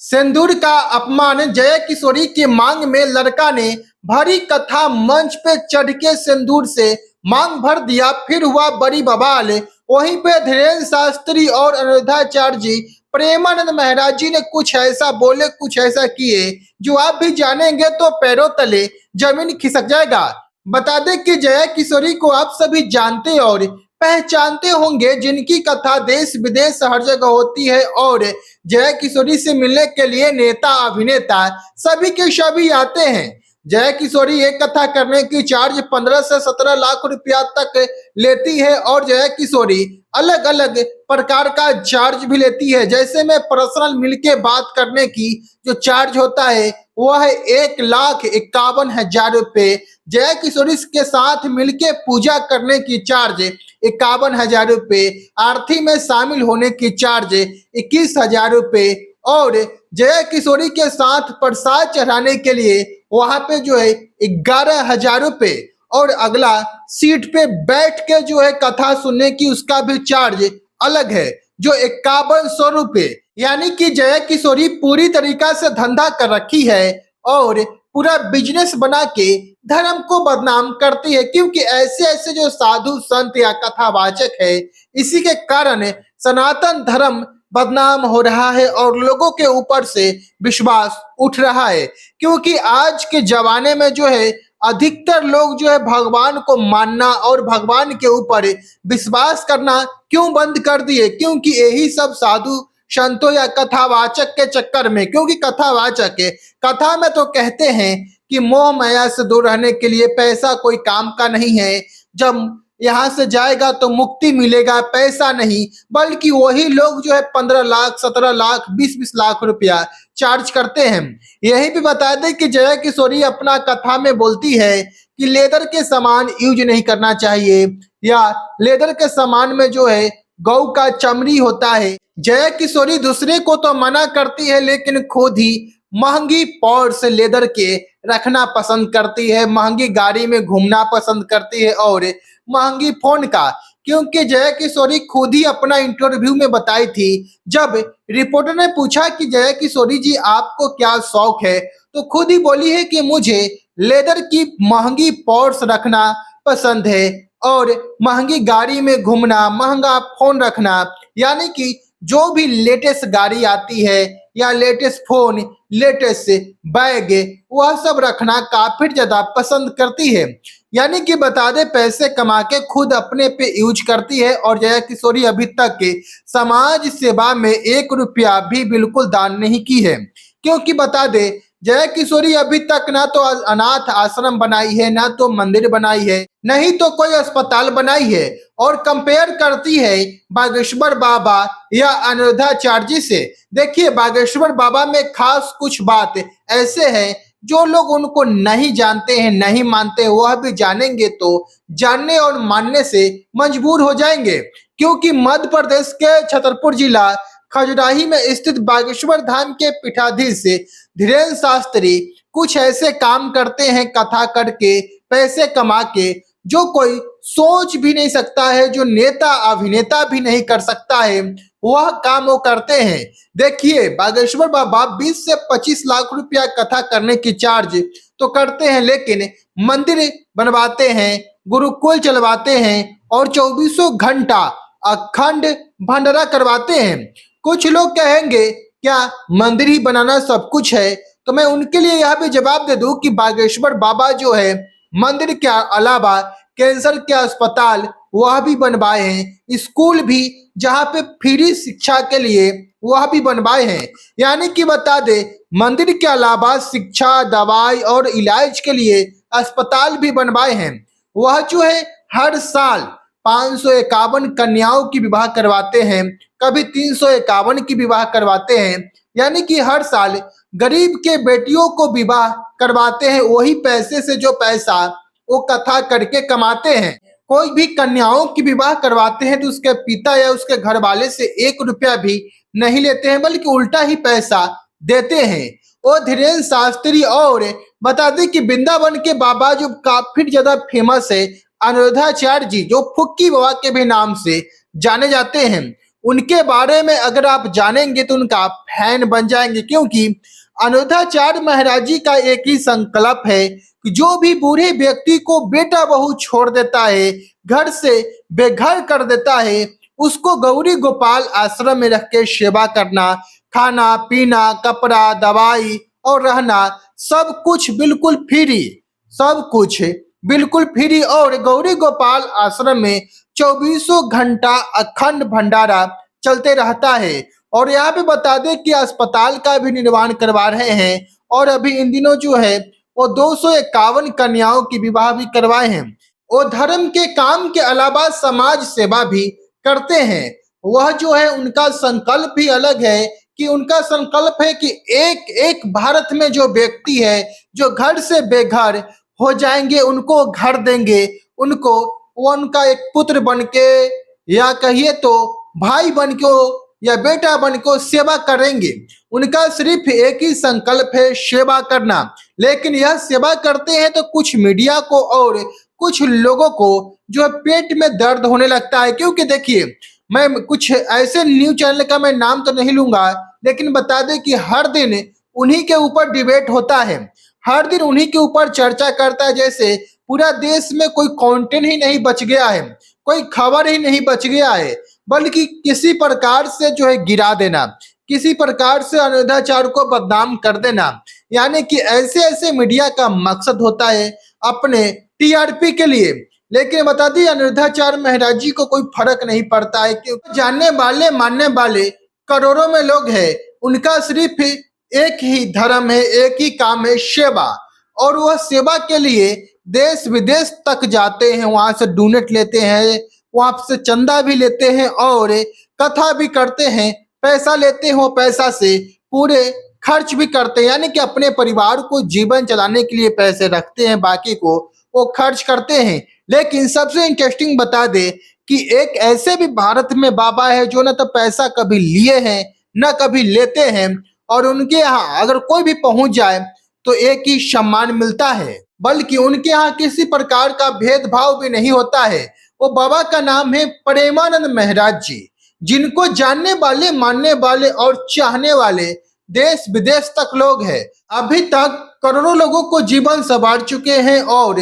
सिंदूर का अपमान, जया किशोरी की मांग में लड़का ने भरी कथा, मंच पे चढ़ के सिंदूर से मांग भर दिया, फिर हुआ बड़ी बवाल। वहीं पे धीरेन्द्र शास्त्री और अनिरुद्धाचार्य जी, प्रेमानंद महाराज जी ने कुछ ऐसा बोले, कुछ ऐसा किए जो आप भी जानेंगे तो पैरों तले जमीन खिसक जाएगा। बता दें कि जया किशोरी को आप सभी जानते और पहचानते होंगे, जिनकी कथा देश विदेश हर जगह होती है और जया किशोरी से मिलने के लिए नेता अभिनेता सभी के सभी आते हैं। जया किशोरी एक कथा करने की चार्ज 15 से 17 लाख रुपया तक लेती है और जया किशोरी अलग अलग प्रकार का चार्ज भी लेती है। जैसे में पर्सनल मिलके बात करने की जो चार्ज होता है वह है 1,51,000 रुपये। जया किशोरी के साथ मिलके पूजा करने की चार्ज 51,000 रुपये, आरती में शामिल होने की चार्ज 21,000 रुपये और जया किशोरी के साथ प्रसाद चढ़ाने के लिए वहां पे जो है 11,000 रुपये और अगला सीट पे बैठ के जो है कथा सुनने की उसका भी चार्ज अलग है जो 5100 रुपये। यानी कि जया किशोरी पूरी तरीका से धंधा कर रखी है और पूरा बिजनेस बना के धर्म को बदनाम करती है, क्योंकि ऐसे ऐसे जो साधु संत या कथावाचक है इसी के कारण सनातन धर्म बदनाम हो रहा है और लोगों के ऊपर से विश्वास उठ रहा है। क्योंकि आज के जमाने में जो है अधिकतर लोग जो है भगवान को मानना और भगवान के ऊपर विश्वास करना क्यों बंद कर दिए, क्योंकि यही सब साधु संतों या कथावाचक के चक्कर में। क्योंकि कथावाचक कथा में तो कहते हैं कि मोह माया से दूर रहने के लिए पैसा कोई काम का नहीं है, जब यहाँ से जाएगा तो मुक्ति मिलेगा, पैसा नहीं। बल्कि वही लोग जो है 15 लाख 17 लाख 20-20 लाख रुपया चार्ज करते हैं। यही भी बता दें कि जया किशोरी अपना कथा में बोलती है कि लेदर के सामान यूज नहीं करना चाहिए या लेदर के सामान में जो है गौ का चमड़ी होता है। जया किशोरी दूसरे को तो मना करती है लेकिन खुद ही महंगी पॉर्स लेदर के रखना पसंद करती है, महंगी गाड़ी में घूमना पसंद करती है और महंगी फोन का। क्योंकि जया किशोरी खुद ही अपना इंटरव्यू में बताई थी, जब रिपोर्टर ने पूछा कि जया किशोरी जी आपको क्या शौक है, तो खुद ही बोली है कि मुझे लेदर की महंगी पॉर्स रखना पसंद है और महंगी गाड़ी में घूमना, महंगा फोन रखना। यानी कि जो भी लेटेस्ट गाड़ी आती है या लेटेस्ट फोन, लेटेस्ट बैग, वह सब रखना काफी ज्यादा पसंद करती है। यानी कि बता दे पैसे कमा के खुद अपने पे यूज करती है। और जया किशोरी अभी तक के समाज सेवा में 1 रुपया भी बिल्कुल दान नहीं की है। क्योंकि बता दे जया किशोरी अभी तक ना तो अनाथ आश्रम बनाई है, ना तो मंदिर बनाई है, नहीं तो कोई अस्पताल बनाई है। और कंपेयर करती है बागेश्वर बाबा या अनिरुद्धाचार्य जी से। देखिए बागेश्वर बाबा में खास कुछ बात ऐसे है जो लोग उनको नहीं जानते हैं, नहीं मानते, वह भी जानेंगे तो जानने और मानने से मजबूर हो जाएंगे। क्योंकि मध्य प्रदेश के छतरपुर जिला खजुराही में स्थित बागेश्वर धाम के पीठाधीश धीरेन्द्र शास्त्री कुछ ऐसे काम करते हैं कथा करके, पैसे कमा के, जो कोई सोच भी नहीं सकता है, जो नेता अभिनेता भी नहीं कर सकता है, वह काम वो करते हैं। देखिए बागेश्वर बाबा 20 से 25 लाख रुपया कथा करने की चार्ज तो करते हैं, लेकिन मंदिर बनवाते हैं, गुरुकुल चलवाते हैं और 24 घंटा अखंड भंडारा करवाते हैं। कुछ लोग कहेंगे क्या मंदिर ही बनाना सब कुछ है, तो मैं उनके लिए यह भी जवाब दे दूं कि बागेश्वर बाबा जो है मंदिर के अलावा कैंसर के अस्पताल वह भी बनवाए हैं, स्कूल भी जहां पे फ्री शिक्षा के लिए वह भी बनवाए हैं। यानी कि बता दे मंदिर के अलावा शिक्षा, दवाई और इलाज के लिए अस्पताल भी बनवाए हैं। वह जो है हर साल 551 कन्याओं की विवाह करवाते हैं, कभी 351 की विवाह करवाते हैं। यानी कि हर साल गरीब के बेटियों को विवाह करवाते हैं, वही पैसे से जो पैसा वो कथा करके कमाते हैं। कोई भी कन्याओं की विवाह करवाते हैं तो उसके पिता या उसके घर वाले से 1 रुपया भी नहीं लेते हैं, बल्कि उल्टा ही पैसा देते हैं। वो धीरेन्द्र शास्त्री और बता दें कि वृंदावन के बाबा जो काफी ज्यादा फेमस है अनिरुद्धाचार्य जी, जो फुक्की बाबा के भी नाम से जाने जाते हैं, उनके बारे में अगर आप जानेंगे तो उनका फैन बन जाएंगे, क्योंकि अनिरुद्धाचार्य महाराज जी का एक ही संकल्प है कि जो भी बूढ़े व्यक्ति को बेटा बहू छोड़ देता है, घर से बेघर कर देता है, उसको गौरी गोपाल आश्रम में रख के सेवा करना, खाना पीना कपड़ा दवाई और रहना सब कुछ बिल्कुल फ्री, सब कुछ बिल्कुल फ्री। और गौरी गोपाल आश्रम में चौबीसों घंटा अखंड भंडारा चलते रहता है। और यहाँ पे बता दें कि अस्पताल का भी निर्माण करवा रहे हैं, और अभी इन दिनों जो है वो 251 कन्याओं की विवाह भी करवाए हैं। वो धर्म के काम के अलावा समाज सेवा भी करते हैं। वह जो है उनका संकल्प भी अलग है, कि उनका संकल्प है कि एक एक भारत में जो व्यक्ति है जो घर से बेघर हो जाएंगे उनको घर देंगे, उनको वो उनका एक पुत्र बन के या कहिए तो भाई बन के या बेटा बन के सेवा करेंगे। उनका सिर्फ एक ही संकल्प है, सेवा करना। लेकिन यह सेवा करते हैं तो कुछ मीडिया को और कुछ लोगों को जो है पेट में दर्द होने लगता है, क्योंकि देखिए मैं कुछ ऐसे न्यूज चैनल का मैं नाम तो नहीं लूंगा, लेकिन बता दें कि हर दिन उन्हीं के ऊपर डिबेट होता है, हर दिन उन्हीं के ऊपर चर्चा करता है, जैसे पूरा देश में कोई कंटेंट ही नहीं बच गया है, कोई खबर ही नहीं बच गया है, बल्कि किसी प्रकार से जो है गिरा देना, किसी प्रकार से अनिरुद्धाचार्य को बदनाम कर देना। यानी कि ऐसे ऐसे मीडिया का मकसद होता है अपने टीआरपी के लिए। लेकिन बता दी अनिरुद्धाचार्य महाराज जी को कोई फर्क नहीं पड़ता है, क्योंकि जानने वाले मानने वाले करोड़ों में लोग हैं। उनका सिर्फ एक ही धर्म है, एक ही काम है, सेवा। और वह सेवा के लिए देश विदेश तक जाते हैं, वहां से डोनेट लेते हैं, वहां से चंदा भी लेते हैं और कथा भी करते हैं, पैसा लेते हैं, वो पैसा से पूरे खर्च भी करते हैं। यानी कि अपने परिवार को जीवन चलाने के लिए पैसे रखते हैं, बाकी को वो खर्च करते हैं। लेकिन सबसे इंटरेस्टिंग बता दे कि एक ऐसे भी भारत में बाबा है जो न तो पैसा कभी लिए हैं न कभी लेते हैं, और उनके यहाँ अगर कोई भी पहुंच जाए तो एक ही सम्मान मिलता है, बल्कि उनके यहाँ किसी प्रकार का भेदभाव भी नहीं होता है। वो बाबा का नाम है प्रेमानंद महाराज जी, जिनको जानने वाले मानने वाले और चाहने वाले देश विदेश तक लोग हैं। अभी तक करोड़ों लोगों को जीवन संवार चुके हैं और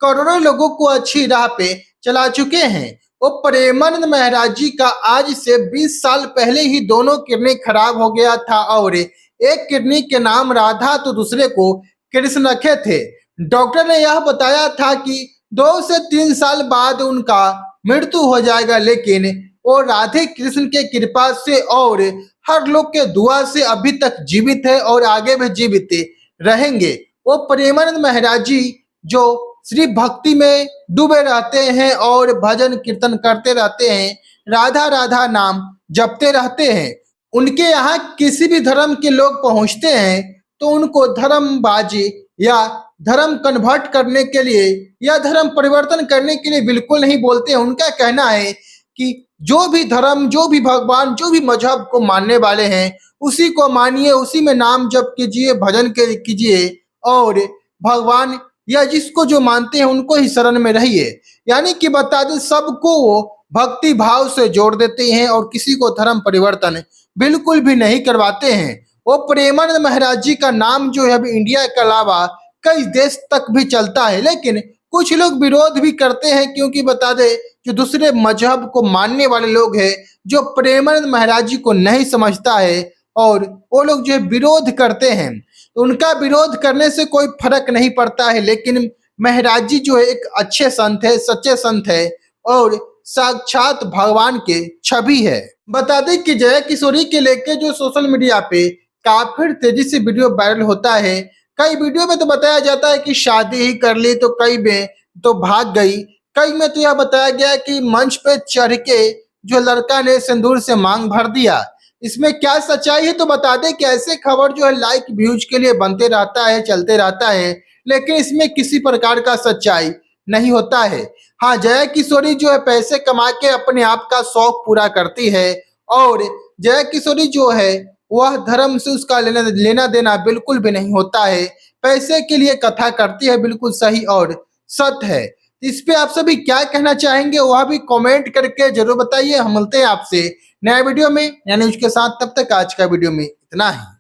करोड़ों लोगों को अच्छी राह पे चला चुके हैं। वो प्रेमानंद महाराज जी का आज से 20 साल पहले ही दोनों किडनी खराब हो गया था, और एक किडनी के नाम राधा तो दूसरे को कृष्ण रखे थे। डॉक्टर ने यह बताया था कि 2 से 3 साल बाद उनका मृत्यु हो जाएगा, लेकिन वो राधे कृष्ण के कृपा से और हर लोग के दुआ से अभी तक जीवित है और आगे भी जीवित रहेंगे। वो प्रेमानंद महाराज जी जो सिर्फ भक्ति में डूबे रहते हैं और भजन कीर्तन करते रहते हैं, राधा राधा नाम जपते रहते हैं। उनके यहाँ किसी भी धर्म के लोग पहुंचते हैं तो उनको धर्मबाजी या धर्म कन्वर्ट करने के लिए या धर्म परिवर्तन करने के लिए बिल्कुल नहीं बोलते हैं। उनका कहना है कि जो भी धर्म, जो भी भगवान, जो भी मजहब को मानने वाले हैं उसी को मानिए, उसी में नाम जप कीजिए, भजन के कीजिए, और भगवान या जिसको जो मानते हैं उनको ही शरण में रहिए। यानी कि बता दें सबको वो भक्ति भाव से जोड़ देते हैं और किसी को धर्म परिवर्तन बिल्कुल भी नहीं करवाते हैं। वो प्रेमानंद महाराज जी का नाम जो है अभी इंडिया के अलावा कई देश तक भी चलता है, लेकिन कुछ लोग विरोध भी करते हैं, क्योंकि बता दे जो दूसरे मजहब को मानने वाले लोग हैं जो प्रेमानंद महाराज जी को नहीं समझता है और वो लोग जो है विरोध करते हैं, तो उनका विरोध करने से कोई फर्क नहीं पड़ता है। लेकिन महाराज जी जो है एक अच्छे संत है, सच्चे संत है और साक्षात भगवान के छवि है। बता दें कि जया किशोरी के लेके जो सोशल मीडिया पे काफी तेजी से वीडियो वायरल होता है। कई वीडियो में तो बताया जाता है कि शादी ही कर ली, तो कई में तो भाग गई, कई में तो यह बताया गया कि मंच पे चढ़ के जो लड़का ने सिंदूर से मांग भर दिया। इसमें क्या सच्चाई है तो बता दें कि ऐसे खबर जो है लाइक व्यूज के लिए बनते रहता है, चलते रहता है, लेकिन इसमें किसी प्रकार का सच्चाई नहीं होता है। हाँ, जया किशोरी जो है पैसे कमा के अपने आप का शौक पूरा करती है, और जया किशोरी जो है वह धर्म से उसका लेना देना बिल्कुल भी नहीं होता है, पैसे के लिए कथा करती है, बिल्कुल सही और सत्य है। इस पे आप सभी क्या कहना चाहेंगे वह भी कमेंट करके जरूर बताइए। हम मिलते हैं आपसे नया वीडियो में नया न्यूज के साथ। तब तक आज का वीडियो में इतना ही।